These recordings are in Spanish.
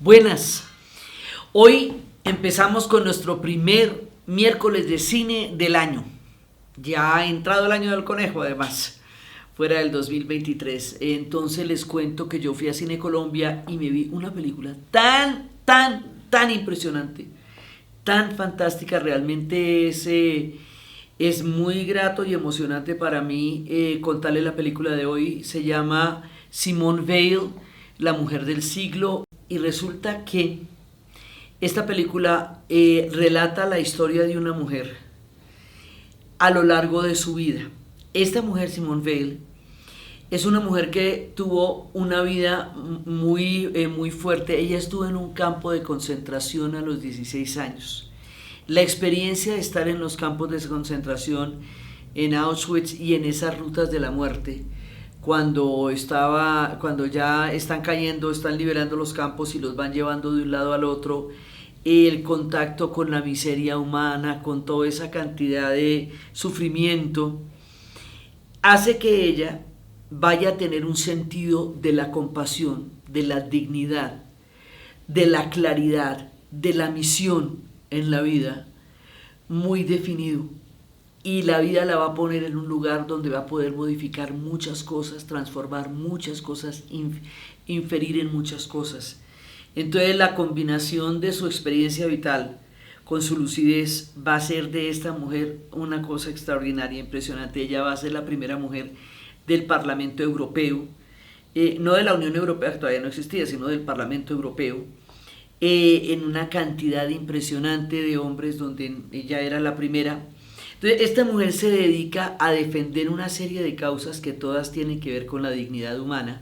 Buenas. Hoy empezamos con nuestro primer miércoles de cine del año. Ya ha entrado el año del conejo, además, fuera del 2023. Entonces les cuento que yo fui a Cine Colombia y me vi una película tan impresionante, tan fantástica. Realmente es muy grato y emocionante para mí contarles la película de hoy. Se llama Simone Veil, la mujer del siglo. Y resulta que esta película relata la historia de una mujer a lo largo de su vida. Esta mujer, Simone Veil, es una mujer que tuvo una vida muy fuerte. Ella estuvo en un campo de concentración a los 16 años. La experiencia de estar en los campos de concentración, en Auschwitz y en esas rutas de la muerte, cuando ya están cayendo, están liberando los campos y los van llevando de un lado al otro, el contacto con la miseria humana, con toda esa cantidad de sufrimiento, hace que ella vaya a tener un sentido de la compasión, de la dignidad, de la claridad, de la misión en la vida muy definido. Y la vida la va a poner en un lugar donde va a poder modificar muchas cosas, transformar muchas cosas, inferir en muchas cosas. Entonces la combinación de su experiencia vital con su lucidez va a hacer de esta mujer una cosa extraordinaria, impresionante. Ella va a ser la primera mujer del Parlamento Europeo, no de la Unión Europea, que todavía no existía, sino del Parlamento Europeo, en una cantidad impresionante de hombres donde ella era la primera. Entonces, esta mujer se dedica a defender una serie de causas que todas tienen que ver con la dignidad humana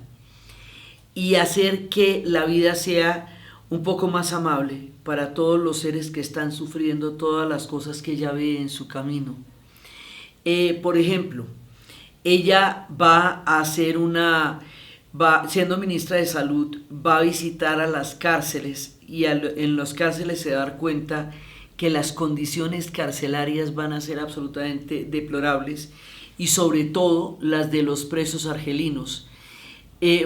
y hacer que la vida sea un poco más amable para todos los seres que están sufriendo todas las cosas que ella ve en su camino. Por ejemplo, ella siendo ministra de Salud, va a visitar a las cárceles y en las cárceles se va a dar cuenta que las condiciones carcelarias van a ser absolutamente deplorables y sobre todo las de los presos argelinos.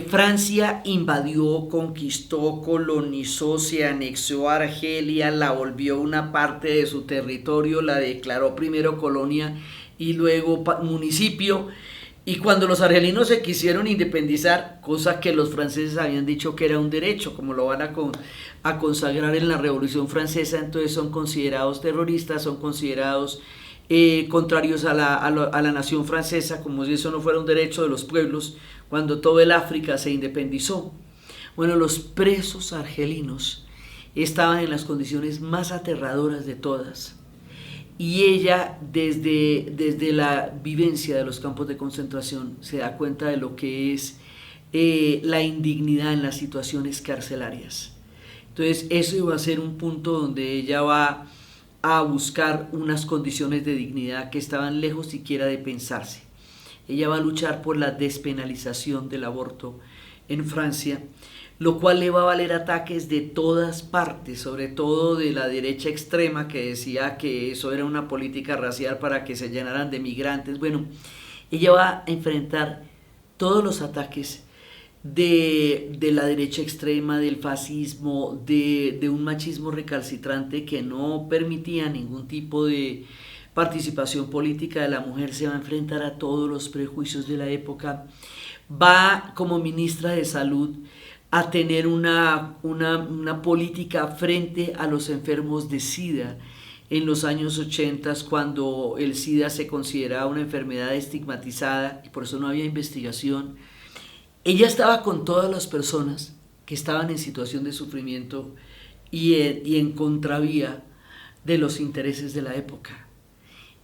Francia invadió, conquistó, colonizó, se anexó a Argelia, la volvió una parte de su territorio, la declaró primero colonia y luego municipio. Y cuando los argelinos se quisieron independizar, cosa que los franceses habían dicho que era un derecho, como lo van a consagrar en la Revolución Francesa, entonces son considerados terroristas, son considerados contrarios a la nación francesa, como si eso no fuera un derecho de los pueblos, cuando todo el África se independizó. Bueno, los presos argelinos estaban en las condiciones más aterradoras de todas. Y ella, desde la vivencia de los campos de concentración, se da cuenta de lo que es la indignidad en las situaciones carcelarias. Entonces, eso va a ser un punto donde ella va a buscar unas condiciones de dignidad que estaban lejos siquiera de pensarse. Ella va a luchar por la despenalización del aborto en Francia, lo cual le va a valer ataques de todas partes, sobre todo de la derecha extrema que decía que eso era una política racial para que se llenaran de migrantes. Bueno, ella va a enfrentar todos los ataques de la derecha extrema, del fascismo, de un machismo recalcitrante que no permitía ningún tipo de participación política de la mujer. Se va a enfrentar a todos los prejuicios de la época. Va como ministra de Salud a tener una política frente a los enfermos de SIDA en los años 80, cuando el SIDA se consideraba una enfermedad estigmatizada y por eso no había investigación. Ella estaba con todas las personas que estaban en situación de sufrimiento y en contravía de los intereses de la época.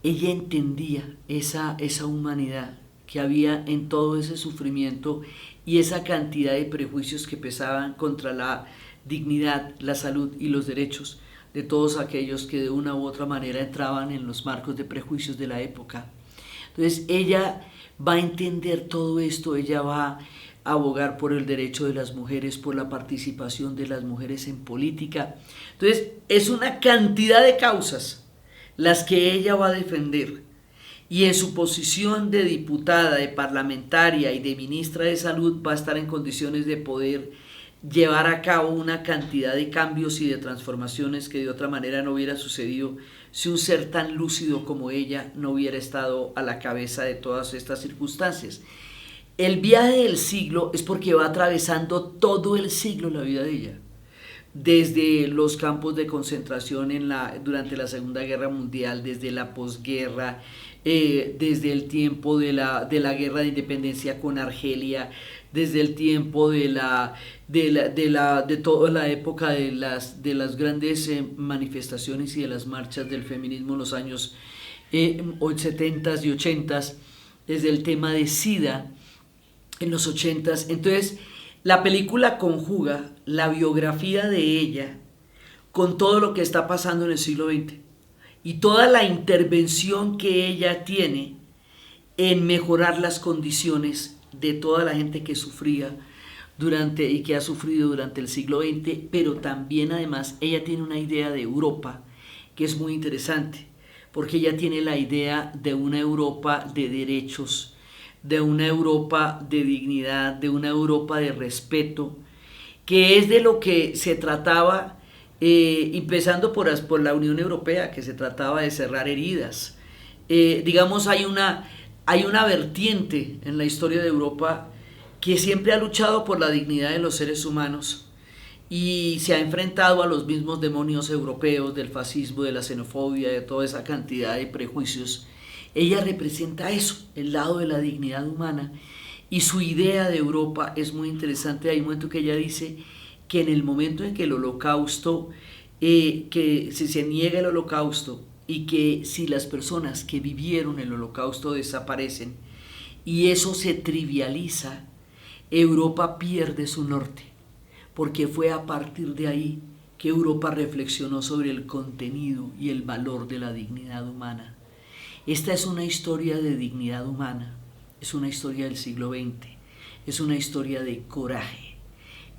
Ella entendía esa humanidad que había en todo ese sufrimiento y esa cantidad de prejuicios que pesaban contra la dignidad, la salud y los derechos de todos aquellos que de una u otra manera entraban en los marcos de prejuicios de la época. Entonces ella va a entender todo esto, ella va a abogar por el derecho de las mujeres, por la participación de las mujeres en política. Entonces es una cantidad de causas las que ella va a defender. Y en su posición de diputada, de parlamentaria y de ministra de Salud va a estar en condiciones de poder llevar a cabo una cantidad de cambios y de transformaciones que de otra manera no hubiera sucedido si un ser tan lúcido como ella no hubiera estado a la cabeza de todas estas circunstancias. El viaje del siglo es porque va atravesando todo el siglo la vida de ella, desde los campos de concentración durante la Segunda Guerra Mundial, desde la posguerra, desde el tiempo de la guerra de independencia con Argelia, desde el tiempo de toda la época de las grandes manifestaciones y de las marchas del feminismo en los años 70s y 80s, desde el tema de SIDA en los 80s. Entonces, la película conjuga la biografía de ella con todo lo que está pasando en el siglo XX y toda la intervención que ella tiene en mejorar las condiciones de toda la gente que sufría y que ha sufrido durante el siglo XX, pero también además ella tiene una idea de Europa que es muy interesante, porque ella tiene la idea de una Europa de derechos, de una Europa de dignidad, de una Europa de respeto, que es de lo que se trataba, empezando por la Unión Europea, que se trataba de cerrar heridas. Digamos, hay una vertiente en la historia de Europa que siempre ha luchado por la dignidad de los seres humanos y se ha enfrentado a los mismos demonios europeos del fascismo, de la xenofobia, de toda esa cantidad de prejuicios. Ella representa eso, el lado de la dignidad humana, y su idea de Europa es muy interesante. Hay un momento que ella dice que en el momento en que el holocausto, que si se niega el holocausto y que si las personas que vivieron el holocausto desaparecen y eso se trivializa, Europa pierde su norte, porque fue a partir de ahí que Europa reflexionó sobre el contenido y el valor de la dignidad humana. Esta es una historia de dignidad humana, es una historia del siglo XX, es una historia de coraje,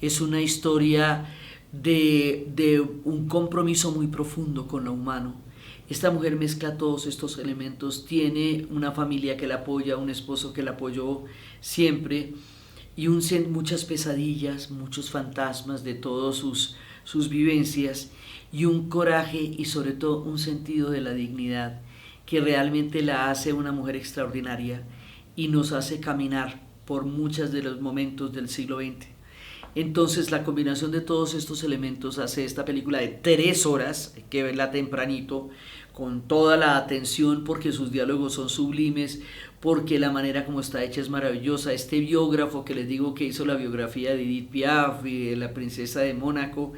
es una historia de un compromiso muy profundo con lo humano. Esta mujer mezcla todos estos elementos, tiene una familia que la apoya, un esposo que la apoyó siempre y muchas pesadillas, muchos fantasmas de todas sus vivencias y un coraje y sobre todo un sentido de la dignidad que realmente la hace una mujer extraordinaria y nos hace caminar por muchos de los momentos del siglo XX. Entonces la combinación de todos estos elementos hace esta película de 3 horas, hay que verla tempranito, con toda la atención porque sus diálogos son sublimes, porque la manera como está hecha es maravillosa. Este biógrafo que les digo que hizo la biografía de Edith Piaf y de la princesa de Mónaco,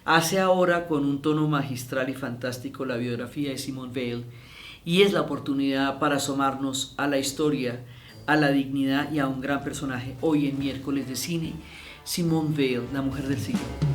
hace ahora con un tono magistral y fantástico la biografía de Simone Weil, y es la oportunidad para asomarnos a la historia, a la dignidad y a un gran personaje. Hoy en Miércoles de Cine, Simone Weil, la mujer del siglo.